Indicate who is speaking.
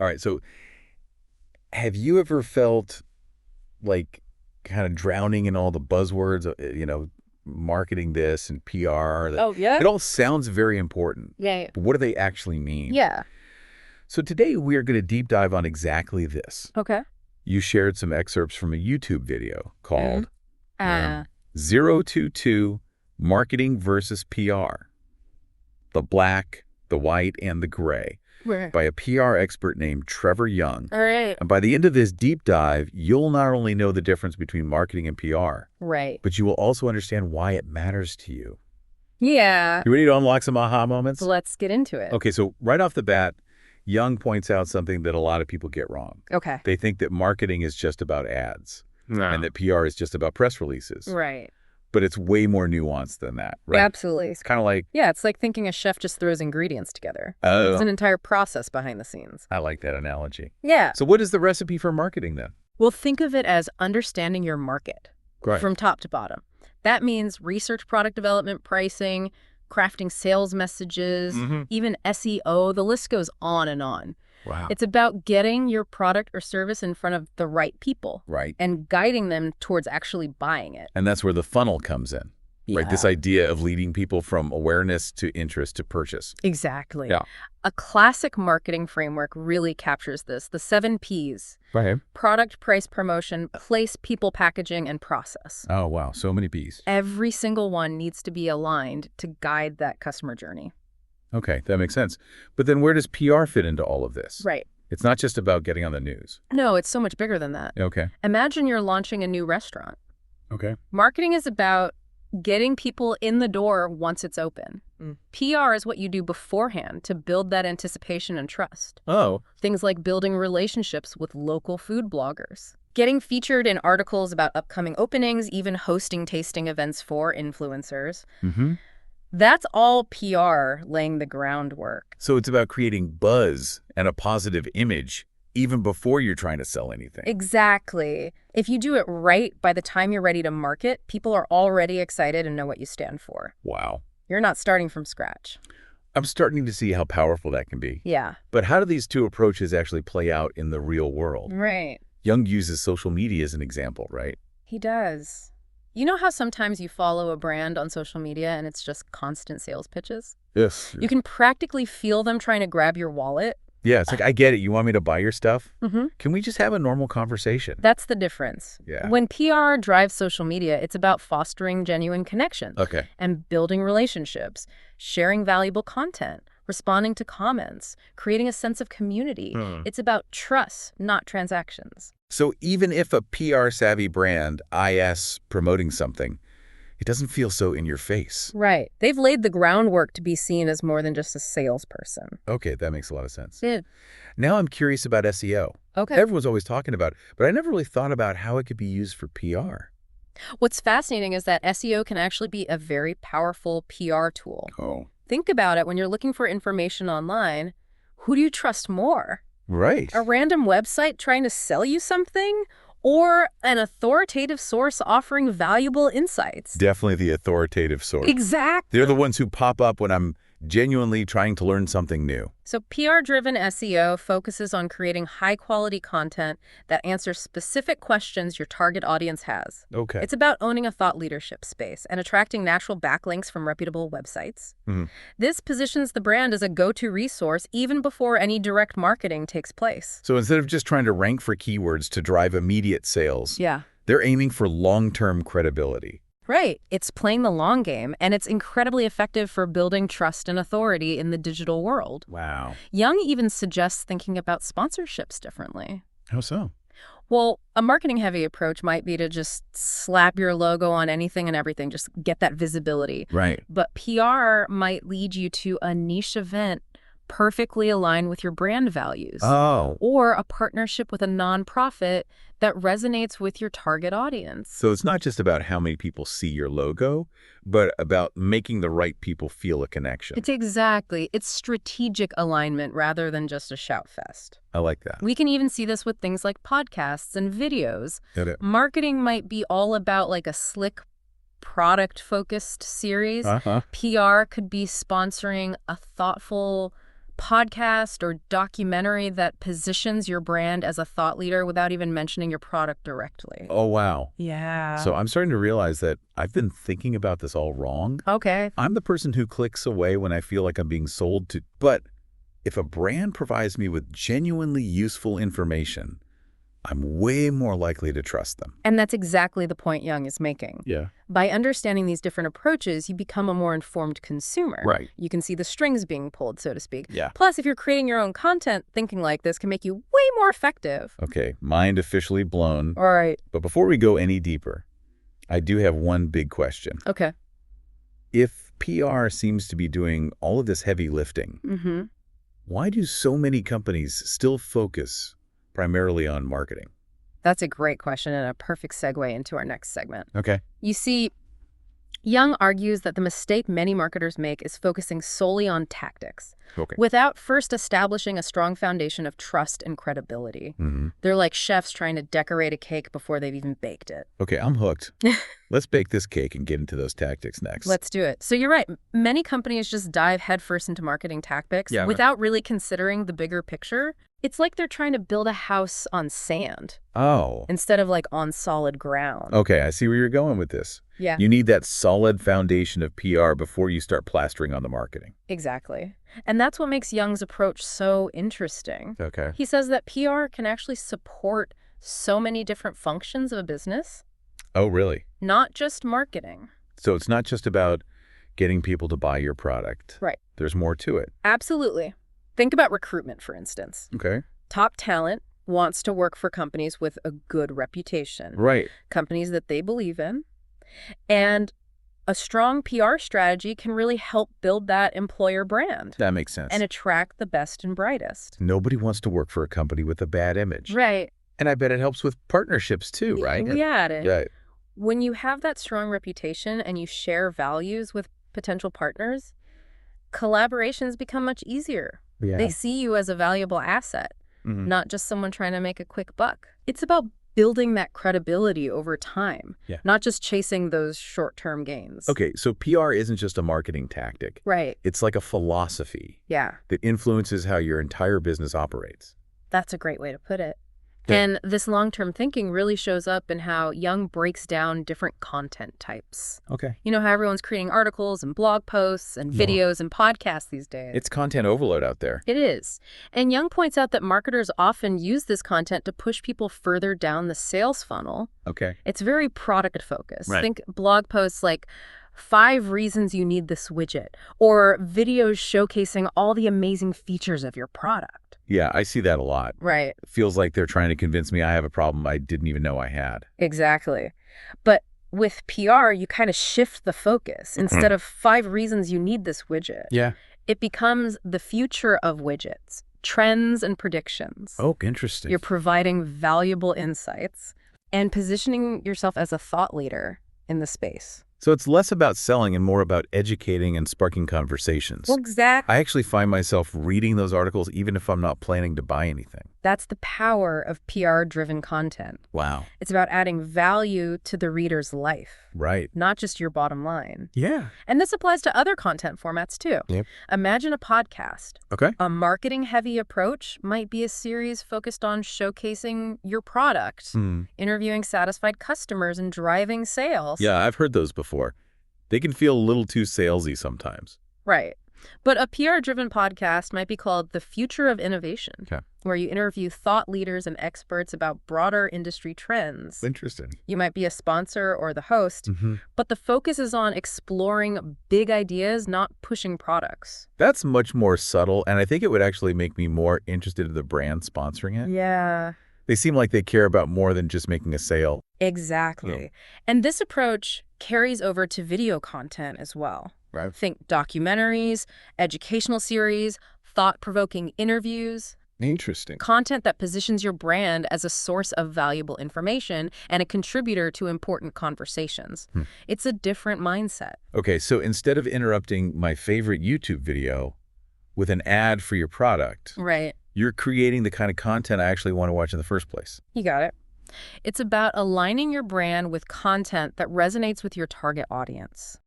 Speaker 1: All right. So have you ever felt like kind of drowning in all the buzzwords, marketing this and PR?
Speaker 2: Oh, yeah?
Speaker 1: It all sounds very important.
Speaker 2: Yeah.
Speaker 1: But what do they actually mean?
Speaker 2: Yeah.
Speaker 1: So today we are going to deep dive on exactly this.
Speaker 2: Okay.
Speaker 1: You shared some excerpts from a YouTube video called
Speaker 2: Ah.
Speaker 1: 022 Marketing versus PR. The Black, the White, and the Gray
Speaker 2: Where?
Speaker 1: by a PR expert named Trevor Young.
Speaker 2: All right.
Speaker 1: And by the end of this deep dive, you'll not only know the difference between marketing and PR,
Speaker 2: Right.
Speaker 1: but you will also understand why it matters to you.
Speaker 2: Yeah.
Speaker 1: You ready to unlock some aha moments?
Speaker 2: Let's get into it.
Speaker 1: Okay, so right off the bat, Young points out something that a lot of people get wrong.
Speaker 2: Okay.
Speaker 1: They think that marketing is just about ads
Speaker 3: No.
Speaker 1: and that PR is just about press releases.
Speaker 2: Right.
Speaker 1: But it's way more nuanced than that, right?
Speaker 2: Absolutely.
Speaker 1: It's kind of like,
Speaker 2: Yeah, it's like thinking a chef just throws ingredients together.
Speaker 1: oh,
Speaker 2: There's an entire process behind the scenes.
Speaker 1: I like that analogy.
Speaker 2: Yeah.
Speaker 1: So what is the recipe for marketing then?
Speaker 2: Well, think of it as understanding your market from top to bottom. That means research product development, pricing, crafting sales messages, even SEO. The list goes on and on.
Speaker 1: Wow.
Speaker 2: It's about getting your product or service in front of the right people.
Speaker 1: Right.
Speaker 2: And guiding them towards actually buying it.
Speaker 1: And that's where the funnel comes in, right? This idea of leading people from awareness to interest to purchase.
Speaker 2: Exactly.
Speaker 1: Yeah.
Speaker 2: A classic marketing framework really captures this. The 7 Ps.
Speaker 1: Right.
Speaker 2: Product, price, promotion, place, people, packaging, and process.
Speaker 1: Oh, wow. So many P's.
Speaker 2: Every single one needs to be aligned to guide that customer journey.
Speaker 1: Okay, that makes sense. But then where does PR fit into all of this?
Speaker 2: Right.
Speaker 1: It's not just about getting on the news.
Speaker 2: No, it's so much bigger than that.
Speaker 1: Okay.
Speaker 2: Imagine you're launching a new restaurant.
Speaker 1: Okay.
Speaker 2: Marketing is about getting people in the door once it's open. PR is what you do beforehand to build that anticipation and trust.
Speaker 1: Oh.
Speaker 2: Things like building relationships with local food bloggers, getting featured in articles about upcoming openings, even hosting tasting events for influencers. That's all PR laying the groundwork.
Speaker 1: So it's about creating buzz and a positive image even before you're trying to sell anything.
Speaker 2: Exactly. If you do it right, by the time you're ready to market, people are already excited and know what you stand for.
Speaker 1: Wow.
Speaker 2: You're not starting from scratch.
Speaker 1: I'm starting to see how powerful that can be.
Speaker 2: Yeah.
Speaker 1: But how do these two approaches actually play out in the real world?
Speaker 2: Right.
Speaker 1: Young uses social media as an example, right?
Speaker 2: He does. You know how sometimes you follow a brand on social media and it's just constant sales pitches?
Speaker 1: Yes.
Speaker 2: You can practically feel them trying to grab your wallet.
Speaker 1: Yeah, it's like, I get it. You want me to buy your stuff?
Speaker 2: Mm-hmm.
Speaker 1: Can we just have a normal conversation?
Speaker 2: That's the difference.
Speaker 1: Yeah.
Speaker 2: When PR drives social media, it's about fostering genuine connections
Speaker 1: Okay.
Speaker 2: and building relationships, sharing valuable content, responding to comments, creating a sense of community. It's about trust, not transactions.
Speaker 1: So even if a PR-savvy brand is promoting something, it doesn't feel so in your face.
Speaker 2: Right. They've laid the groundwork to be seen as more than just a salesperson.
Speaker 1: Okay, that makes a lot of sense.
Speaker 2: Yeah.
Speaker 1: Now I'm curious about SEO.
Speaker 2: Okay.
Speaker 1: Everyone's always talking about it, but I never really thought about how it could be used for PR.
Speaker 2: What's fascinating is that SEO can actually be a very powerful PR tool.
Speaker 1: Oh.
Speaker 2: Think about it. When you're looking for information online, who do you trust more?
Speaker 1: Right.
Speaker 2: A random website trying to sell you something? Or an authoritative source offering valuable insights?
Speaker 1: Definitely the authoritative source.
Speaker 2: Exactly.
Speaker 1: They're the ones who pop up when I'm genuinely trying to learn something new.
Speaker 2: So PR-driven SEO focuses on creating high-quality content that answers specific questions your target audience has.
Speaker 1: Okay.
Speaker 2: It's about owning a thought leadership space and attracting natural backlinks from reputable websites. This positions the brand as a go-to resource even before any direct marketing takes place.
Speaker 1: So instead of just trying to rank for keywords to drive immediate sales,
Speaker 2: Yeah.
Speaker 1: they're aiming for long-term credibility.
Speaker 2: Right. It's playing the long game, and it's incredibly effective for building trust and authority in the digital world.
Speaker 1: Wow.
Speaker 2: Young even suggests thinking about sponsorships differently.
Speaker 1: How so?
Speaker 2: Well, a marketing-heavy approach might be to just slap your logo on anything and everything, just get that visibility.
Speaker 1: Right.
Speaker 2: But PR might lead you to a niche event perfectly aligned with your brand values.
Speaker 1: Oh.
Speaker 2: Or a partnership with a nonprofit that resonates with your target audience.
Speaker 1: So it's not just about how many people see your logo, but about making the right people feel a connection.
Speaker 2: It's strategic alignment rather than just a shout fest.
Speaker 1: I like that.
Speaker 2: We can even see this with things like podcasts and videos.
Speaker 1: Got it.
Speaker 2: Marketing might be all about like a slick product-focused series. PR could be sponsoring a thoughtful podcast or documentary that positions your brand as a thought leader without even mentioning your product directly.
Speaker 1: Oh, wow.
Speaker 2: Yeah.
Speaker 1: So I'm starting to realize that I've been thinking about this all wrong.
Speaker 2: Okay.
Speaker 1: I'm the person who clicks away when I feel like I'm being sold to. But if a brand provides me with genuinely useful information, I'm way more likely to trust them.
Speaker 2: And that's exactly the point Young is making.
Speaker 1: Yeah.
Speaker 2: By understanding these different approaches, you become a more informed consumer.
Speaker 1: Right.
Speaker 2: You can see the strings being pulled, so to speak.
Speaker 1: Yeah.
Speaker 2: Plus, if you're creating your own content, thinking like this can make you way more effective.
Speaker 1: Okay, mind officially blown.
Speaker 2: All right.
Speaker 1: But before we go any deeper, I do have one big question.
Speaker 2: Okay.
Speaker 1: If PR seems to be doing all of this heavy lifting, why do so many companies still focus primarily on marketing?
Speaker 2: That's a great question and a perfect segue into our next segment.
Speaker 1: Okay.
Speaker 2: You see, Young argues that the mistake many marketers make is focusing solely on tactics, without first establishing a strong foundation of trust and credibility. They're like chefs trying to decorate a cake before they've even baked it.
Speaker 1: Okay, I'm hooked. Let's bake this cake and get into those tactics next.
Speaker 2: Let's do it. So you're right. Many companies just dive headfirst into marketing tactics without really considering the bigger picture. It's like they're trying to build a house on sand.
Speaker 1: Oh.
Speaker 2: Instead of like on solid ground.
Speaker 1: Okay, I see where you're going with this.
Speaker 2: Yeah.
Speaker 1: You need that solid foundation of PR before you start plastering on the marketing.
Speaker 2: Exactly. And that's what makes Young's approach so interesting.
Speaker 1: Okay.
Speaker 2: He says that PR can actually support so many different functions of a business.
Speaker 1: Oh, really?
Speaker 2: Not just marketing.
Speaker 1: So it's not just about getting people to buy your product.
Speaker 2: Right.
Speaker 1: There's more to it.
Speaker 2: Absolutely. Think about recruitment, for instance.
Speaker 1: Okay.
Speaker 2: Top talent wants to work for companies with a good reputation.
Speaker 1: Right.
Speaker 2: Companies that they believe in. And a strong PR strategy can really help build that employer brand.
Speaker 1: That makes sense.
Speaker 2: And attract the best and brightest.
Speaker 1: Nobody wants to work for a company with a bad image.
Speaker 2: Right.
Speaker 1: And I bet it helps with partnerships too, right?
Speaker 2: We had it.
Speaker 1: Right.
Speaker 2: When you have that strong reputation and you share values with potential partners, collaborations become much easier.
Speaker 1: Yeah.
Speaker 2: They see you as a valuable asset, not just someone trying to make a quick buck. It's about building that credibility over time, not just chasing those short-term gains.
Speaker 1: Okay, so PR isn't just a marketing tactic.
Speaker 2: Right.
Speaker 1: It's like a philosophy
Speaker 2: Yeah.
Speaker 1: that influences how your entire business operates.
Speaker 2: That's a great way to put it.
Speaker 1: Yeah.
Speaker 2: And this long-term thinking really shows up in how Young breaks down different content types.
Speaker 1: Okay.
Speaker 2: You know how everyone's creating articles and blog posts and videos and podcasts these days?
Speaker 1: It's content overload out there.
Speaker 2: It is. And Young points out that marketers often use this content to push people further down the sales funnel.
Speaker 1: Okay.
Speaker 2: It's very product-focused.
Speaker 1: Right.
Speaker 2: Think blog posts like 5 reasons you need this widget, or videos showcasing all the amazing features of your product.
Speaker 1: Yeah, I see that a lot.
Speaker 2: Right.
Speaker 1: It feels like they're trying to convince me I have a problem I didn't even know I had.
Speaker 2: Exactly. But with PR, you kind of shift the focus. Instead of 5 reasons you need this widget, it becomes the future of widgets, trends and predictions.
Speaker 1: Oh, interesting.
Speaker 2: You're providing valuable insights and positioning yourself as a thought leader in the space.
Speaker 1: So it's less about selling and more about educating and sparking conversations.
Speaker 2: Well, exactly.
Speaker 1: I actually find myself reading those articles even if I'm not planning to buy anything.
Speaker 2: That's the power of PR-driven content.
Speaker 1: Wow.
Speaker 2: It's about adding value to the reader's life.
Speaker 1: Right.
Speaker 2: Not just your bottom line.
Speaker 1: Yeah.
Speaker 2: And this applies to other content formats, too.
Speaker 1: Yep.
Speaker 2: Imagine a podcast.
Speaker 1: Okay.
Speaker 2: A marketing-heavy approach might be a series focused on showcasing your product, interviewing satisfied customers, and driving sales.
Speaker 1: Yeah, I've heard those before. They can feel a little too salesy sometimes.
Speaker 2: Right. But a PR-driven podcast might be called The Future of Innovation, where you interview thought leaders and experts about broader industry trends.
Speaker 1: Interesting.
Speaker 2: You might be a sponsor or the host, but the focus is on exploring big ideas, not pushing products.
Speaker 1: That's much more subtle, and I think it would actually make me more interested in the brand sponsoring it.
Speaker 2: Yeah.
Speaker 1: They seem like they care about more than just making a sale.
Speaker 2: Exactly. And this approach carries over to video content as well.
Speaker 1: Right.
Speaker 2: Think documentaries, educational series, thought-provoking interviews.
Speaker 1: Interesting.
Speaker 2: Content that positions your brand as a source of valuable information and a contributor to important conversations. It's a different mindset.
Speaker 1: Okay, so instead of interrupting my favorite YouTube video with an ad for your product,
Speaker 2: Right.
Speaker 1: you're creating the kind of content I actually want to watch in the first place.
Speaker 2: You got it. It's about aligning your brand with content that resonates with your target audience.